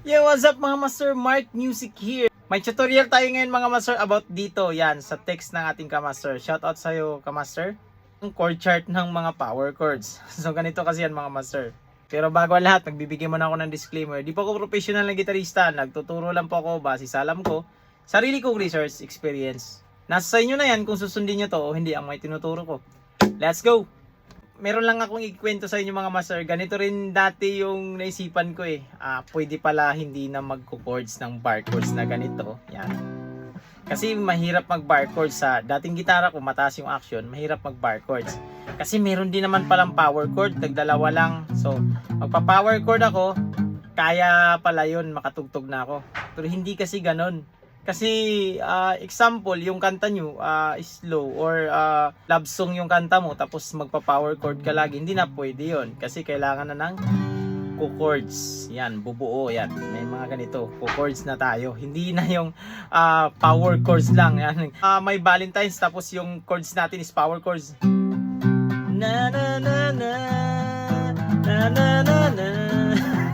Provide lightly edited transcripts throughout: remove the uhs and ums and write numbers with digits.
Yo, what's up mga master? Mark Music here. May tutorial tayo ngayon mga master about dito. Yan, sa text ng ating kamaster. Shoutout sa'yo kamaster. Ang chord chart ng mga power chords. So ganito kasi yan mga master. Pero bago ang lahat, magbibigay muna ako ng disclaimer. Di po ako professional na gitarista. Nagtuturo lang po ako base sa alam ko. Sarili kong research experience. Nasa sa inyo na yan kung susundin nyo to o hindi ang may tinuturo ko. Let's go! Meron lang akong ikwento sa inyo mga master. Ganito rin dati yung naisipan ko eh. Pwede pala hindi na magko-chords ng bar chords na ganito. Yan. Kasi mahirap mag-bar chords sa dating gitara ko, mataas yung action, mahirap mag-bar chords. Kasi meron din naman palang power chord, tagdalawa lang. So, magpa-power chord ako, kaya pala yun, makatugtog na ako. Pero hindi kasi ganon. Kasi example, yung kanta nyo slow or love song yung kanta mo tapos magpa-power chord ka lagi, hindi na pwede yun. Kasi kailangan na ng chords. Yan, bubuo yan. May mga ganito, chords na tayo. Hindi na yung power chords lang. Yan. May Valentine's tapos yung chords natin is power chords. Na na na na na na na na.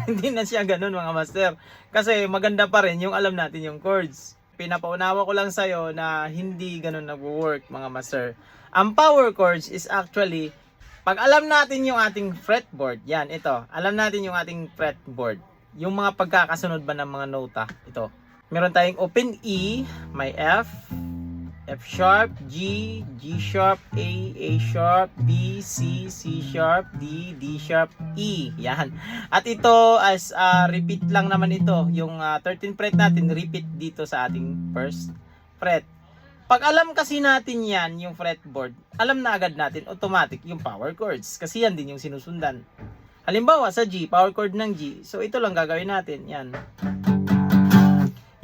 Hindi na siya ganun mga master. Kasi maganda pa rin yung alam natin yung chords. Pinapaunawa ko lang sa'yo na hindi ganun nag-work mga master. Ang power chords is actually, pag alam natin yung ating fretboard, yan, ito, alam natin yung ating fretboard, yung mga pagkakasunod ba ng mga nota, ito. Meron tayong open E, may F, F sharp, G, G sharp, A sharp, B, C, C sharp, D sharp, E. Yan. At ito as repeat lang naman ito. Yung 13th fret natin, repeat dito sa ating first fret. Pag alam kasi natin yan, yung fretboard, alam na agad natin automatic yung power chords. Kasi yan din yung sinusundan. Halimbawa sa G, power chord ng G. So ito lang gagawin natin. Yan.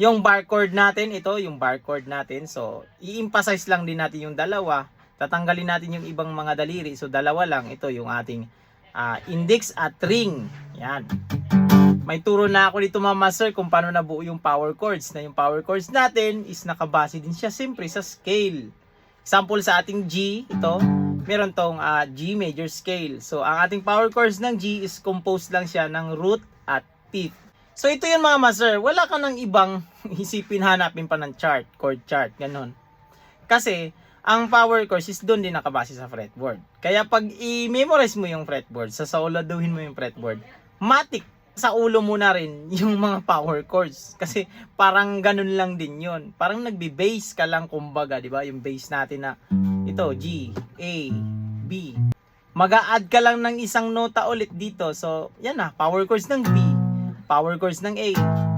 Yung bar chord natin, ito yung bar chord natin. So, i-emphasize lang din natin yung dalawa. Tatanggalin natin yung ibang mga daliri. So, dalawa lang. Ito yung ating index at ring. Yan. May turo na ako dito mga master kung paano nabuo yung power chords. Na yung power chords natin is nakabase din siya siyempre sa scale. Example sa ating G, ito, meron tong G major scale. So, ang ating power chords ng G is composed lang siya ng root at fifth. So ito yun mga master, wala ka ng ibang isipin, hanapin pa ng chart, chord chart, ganun. Kasi ang power chords is doon din nakabase sa fretboard. Kaya pag i-memorize mo yung fretboard, sasauladuhin mo yung fretboard, matik sa ulo mo na rin yung mga power chords. Kasi parang ganun lang din yun. Parang nagbe-bass ka lang kumbaga, di ba? Yung bass natin na ito, G, A, B. Mag-a-add ka lang ng isang nota ulit dito. So yan na, power chords ng B. Power chords ng A,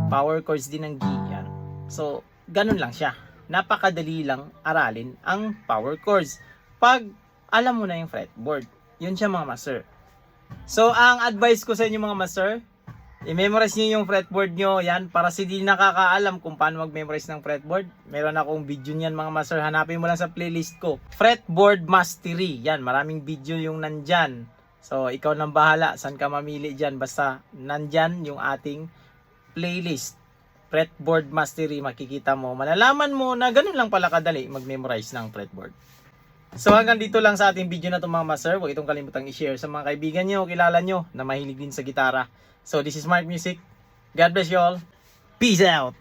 power chords din ng G. Yan. So, ganun lang siya. Napakadali lang aralin ang power chords pag alam mo na yung fretboard. Yun siya mga master. So, ang advice ko sa inyo mga master, i-memorize nyo yung fretboard nyo. Yan, para si di nakakaalam kung paano mag-memorize ng fretboard. Meron akong video niyan mga master. Hanapin mo lang sa playlist ko. Fretboard Mastery. Yan, maraming video yung nandyan. So, ikaw nang bahala. Saan ka mamili dyan? Basta, nandyan yung ating playlist. Fretboard Mastery. Makikita mo. Malalaman mo na ganun lang pala kadali mag-memorize ng fretboard. So, hanggang dito lang sa ating video na ito mga master. Huwag itong kalimutang i-share sa mga kaibigan nyo, kilala nyo na mahilig din sa gitara. So, this is Mark Music. God bless you all. Peace out!